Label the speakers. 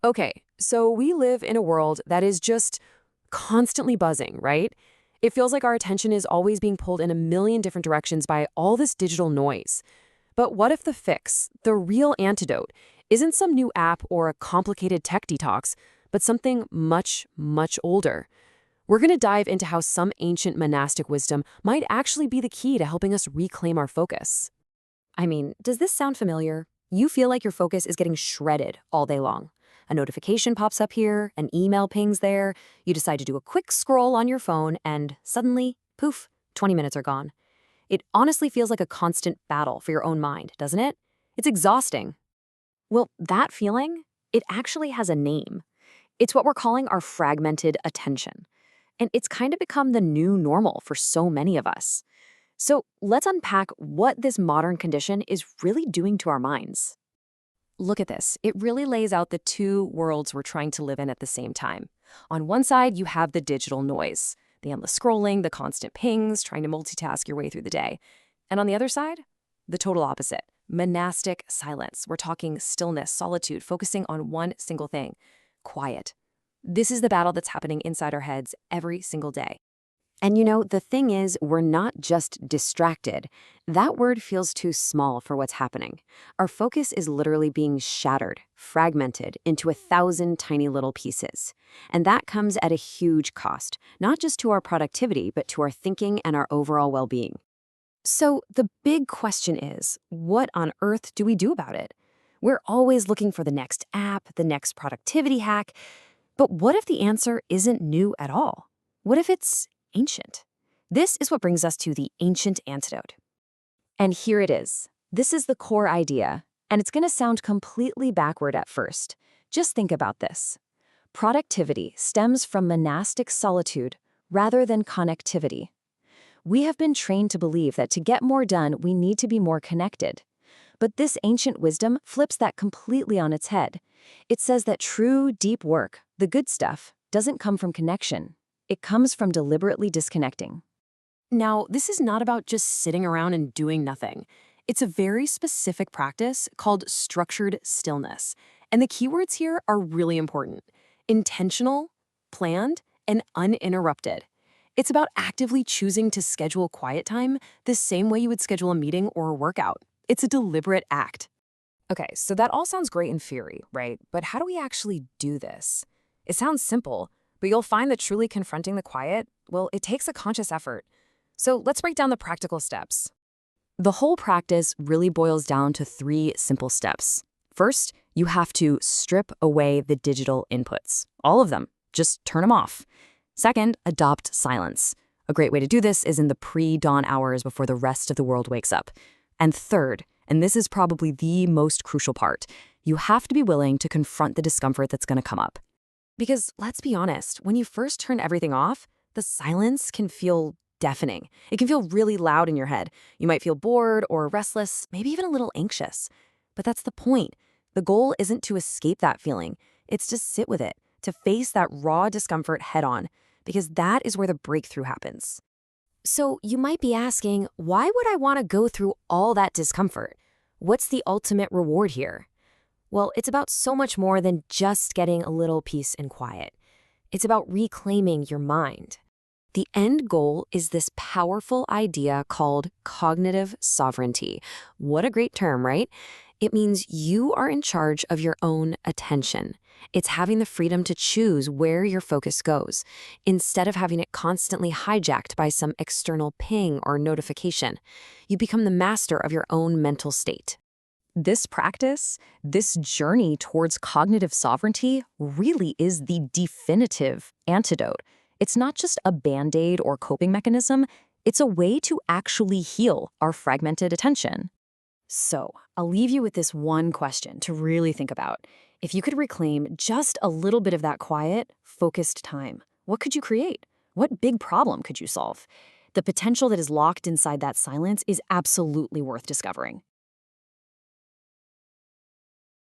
Speaker 1: Okay, so we live in a world that is just constantly buzzing, right? It feels like our attention is always being pulled in a million different directions by all this digital noise. But what if the fix, the real antidote, isn't some new app or a complicated tech detox, but something much, much older? We're going to dive into how some ancient monastic wisdom might actually be the key to helping us reclaim our focus.
Speaker 2: I mean, does this sound familiar? You feel like your focus is getting shredded all day long. A notification pops up here, an email pings there, you decide to do a quick scroll on your phone, and suddenly, poof, 20 minutes are gone. It honestly feels like a constant battle for your own mind, doesn't it? It's exhausting. Well, that feeling, it actually has a name. It's what we're calling our fragmented attention. And it's kind of become the new normal for so many of us. So let's unpack what this modern condition is really doing to our minds. Look at this. It really lays out the two worlds we're trying to live in at the same time. On one side, you have the digital noise, the endless scrolling, the constant pings, trying to multitask your way through the day. And on the other side, the total opposite, monastic silence. We're talking stillness, solitude, focusing on one single thing, quiet. This is the battle that's happening inside our heads every single day. And the thing is, we're not just distracted. That word feels too small for what's happening. Our focus is literally being shattered, fragmented into 1,000 tiny little pieces. And that comes at a huge cost, not just to our productivity, but to our thinking and our overall well-being. So the big question is, what on earth do we do about it? We're always looking for the next app, the next productivity hack. But what if the answer isn't new at all? What if it's ancient? This is what brings us to the ancient antidote. And here it is. This is the core idea, and it's going to sound completely backward at first. Just think about this. Productivity stems from monastic solitude rather than connectivity. We have been trained to believe that to get more done, we need to be more connected. But this ancient wisdom flips that completely on its head. It says that true, deep work, the good stuff, doesn't come from connection. It comes from deliberately disconnecting. Now, this is not about just sitting around and doing nothing. It's a very specific practice called structured stillness. And the keywords here are really important: intentional, planned, and uninterrupted. It's about actively choosing to schedule quiet time the same way you would schedule a meeting or a workout. It's a deliberate act. Okay, so that all sounds great in theory, right? But how do we actually do this? It sounds simple, but you'll find that truly confronting the quiet, well, it takes a conscious effort. So let's break down the practical steps. The whole practice really boils down to 3 simple steps. First, you have to strip away the digital inputs. All of them. Just turn them off. Second, adopt silence. A great way to do this is in the pre-dawn hours before the rest of the world wakes up. And third, and this is probably the most crucial part, you have to be willing to confront the discomfort that's going to come up. Because let's be honest, when you first turn everything off, the silence can feel deafening. It can feel really loud in your head. You might feel bored or restless, maybe even a little anxious. But that's the point. The goal isn't to escape that feeling. It's to sit with it, to face that raw discomfort head on, because that is where the breakthrough happens. So you might be asking, why would I want to go through all that discomfort? What's the ultimate reward here? Well, it's about so much more than just getting a little peace and quiet. It's about reclaiming your mind. The end goal is this powerful idea called cognitive sovereignty. What a great term, right? It means you are in charge of your own attention. It's having the freedom to choose where your focus goes, instead of having it constantly hijacked by some external ping or notification. You become the master of your own mental state. This practice, this journey towards cognitive sovereignty, really is the definitive antidote. It's not just a band-aid or coping mechanism, it's a way to actually heal our fragmented attention. So, I'll leave you with this one question to really think about. If you could reclaim just a little bit of that quiet, focused time, what could you create? What big problem could you solve? The potential that is locked inside that silence is absolutely worth discovering.